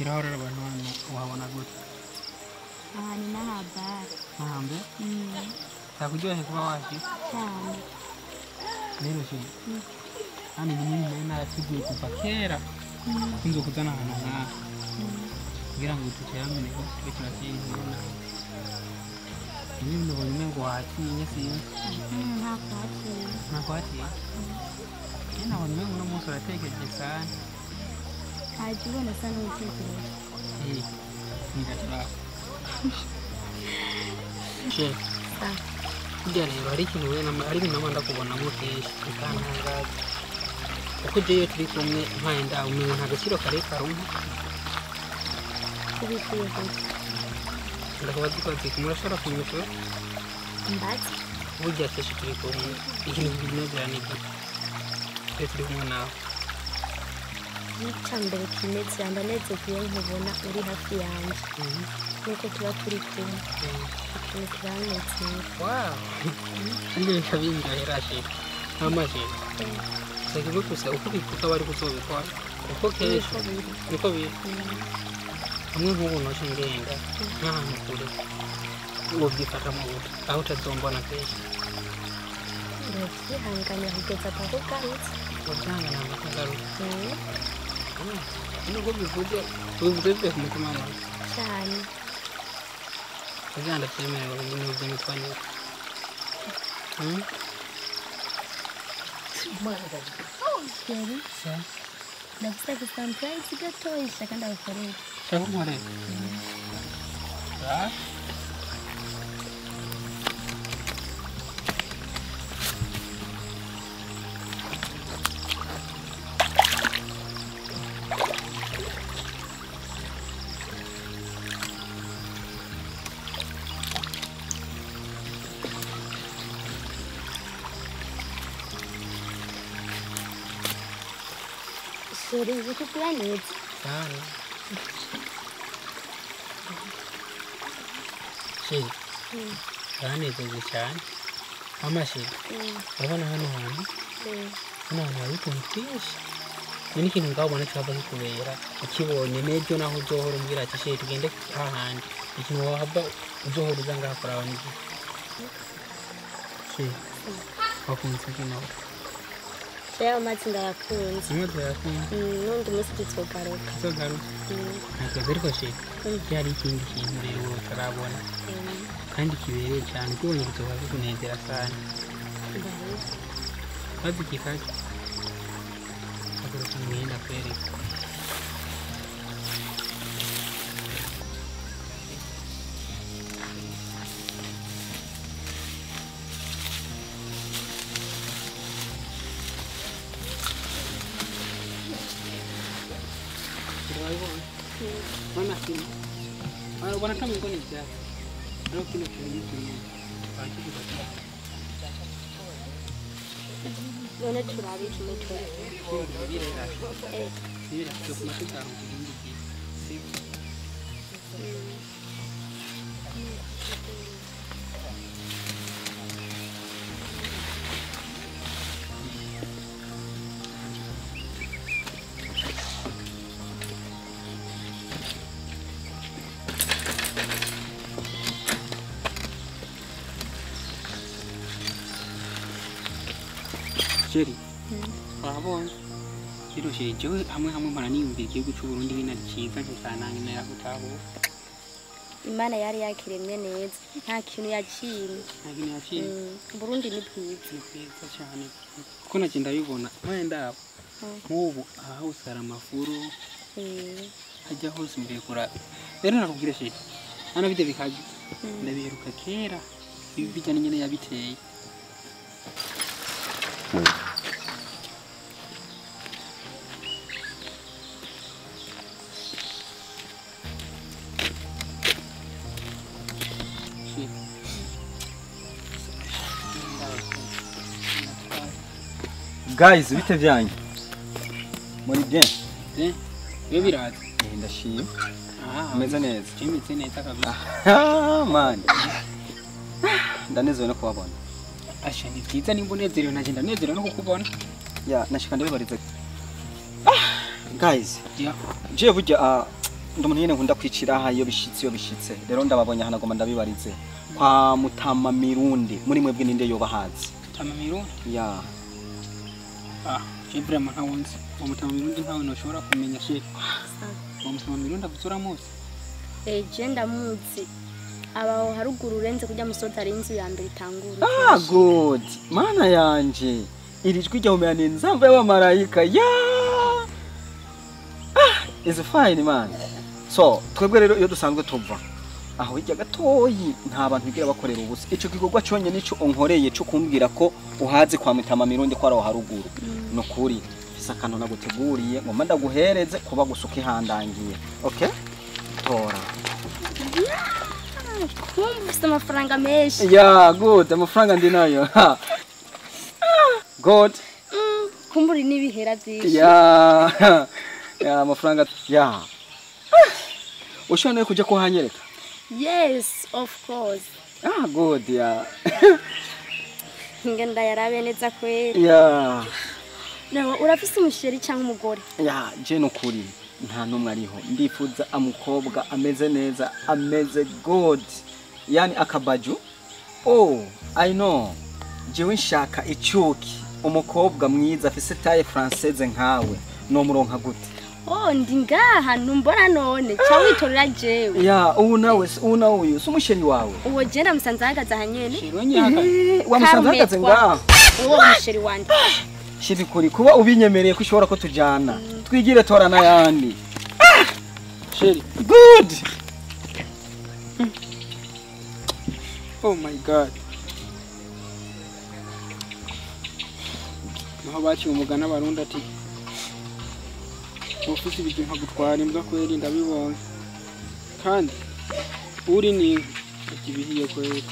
Kirahora abantu wabona gute? Ni n'ahabara. Ntambe? Takuryoheye kuba waje? Cyane. Rero je. Hano ni nyine natugiye kuva kera. Kunze kuzana ahantu nk'aha. Kugira ngo tuterane ko turakirana. Ni ndabona ngo wakinye sinzi. Nta kwati. Nta kwati? Ena wone uno munsi uratekereje sana. Ajibona sana utekereje. Ngatara. Je. Kujya rero hari ikintu we ari ibintu amanda kubonamo kenshi bikantangaza. Uko jeyo turi kumwe mpayenda umenye nta gaciro kare karumva. Kubikuye ko. Ndakubaza ko kumurashara kunyuka. Mbati. Burya cyose turi kumwe. Ikintu binezera niki. Turi kumwe nawe. Nicambere kimeze ndaneze kuye nkubona uri hafi yanjye. Nuko tuba turi kumwe. Ikintu kirameze. Wow. Ndi kabinjira she. Amaje. Sego gusa uko bikuta bari kuzobikora. Uko kesho. Niko biri. Amwe nk'ubu noje ngenda. N'ahantu kure. Uwo byifata mu buto. Aho utazombona kesho. Hanganya kugeza pako garutse. Wajanga na garuka. Nuko bivuze bivuze ku mutima wawe. Cyane. Kugenda temerewe ibintu by'imutwanya. Keri. Ndagusaba surprise gatoya shaka ndagukorera. Shaka nkore. Keri uko planete. Sana. She. Yanezeze cyane. Amashi. Urabona hano hantu? Hano hari utuntu twinshi. Ni ikintu ngabona cyaba kikubera. Ukibonye nejo naho uzohora umbwira ati she tugende hahandi. Ikintu wahaba uzohora uzanga hakora abantu. She. Wakunze kino. Shaya amazi ndayakunze. Amazi yakunze. Nundi musi tuzogaruka. Tuzogaruka. Ntabwo she. Yari ikindi kintu rero utarabona. Kandi kibereye cyane kubonye kutoba kunezera sana. Bazi kikaje. Agora mwenda kwere. Mana kini. Wana kama ngoni jana. Ndio kile kile. None turabi tumetwe. Sibira tukumatuka ngindi. Jerry. Wabona? Rero jewe hamwe mpana niyumvira igihugu cy'u Burundi bina cyiza cyane ngira gutaho. Imana yari yakiremye neza. Nta kintu yaciye. Nta kintu yaciye. Burundi ni bwiza. Ni bwiza cyane. Ko nagenda bibona. Wenda nk'ubu aha usara amafuru. Hajya hose mbere kura. Rero nakubwira she. Hano bide bikaje. Ndabiheruka kera. Ibi bijyanye nyine yabiteye. Guys, bite byanyu? Muri bien? Yo biraza. Ndashimye. Meza neza. Kimeze neza kabisa. Man. Ndanezerewe no kubabona. Asha ni byiza nimbonezerewe naje ndanezerewe no kukubona. Ya, nashika ndabibariza. Guys, yeah. Je burya umuntu nyene nkunda kwicira aha iyo bishitse rero ndababonye hana goma ndabibarize kwa Mutama Mirundi muri mwebwe ninde yoba hazi Mutama Mirundi ya vraiment ntawunzi Mutama Mirundi ntawe noshobora kumenya she Mutama Mirundi avutsura muzi je ndamuzi abaho haruguru urenze kujya musoza ari inzu ya mbere itangura good mana yanje irijwi rya umyane nzamva y'abamarayika ya is fine man so twebwe rero iyo dusanzwe tuva aho hirya gatoyi nta bantu bigira bakorera ubusa ico gikorwa cyonye nico onkoreye cyo kumbwira ko uhaze kwa Mutama Mirundi ko araho haruguru no kuri isakano naguteguriye ngo manda guhereze kuba gusuka ihandangiye okay tora ufite amafaranga menshi ya good amafaranga ndi nayo good kumburi n'ibihera byinshi ya amafaranga ya ushobora kuja kuhanyereka yes of course good ya ngenda yarabe neza kweli ya nawe urafise umusheri cyangwa umugore ya je no kuri nta numwe ariho ndifuza amukobwa ameze neza ameze good yani akabaju I know jewe nshaka icyuki umukobwa mwiza afise taille française nkawe no muronka gute ndi ngaha numbona none cha witorera jewe ya una uyu sumusheri wawe uwo je ndamusanze hagaza hanyene wamusanze hagaze ngaha uwo musheri wanje shiri kuri kuba ubinyemereye ko ushobora ko tujana twigire tora na yandi sheri good oh my god naho baci umugana barundi ati ufite ibintu nkagutwara imbwa kweri ndabibonye kandi uri ni ikibihiye kweri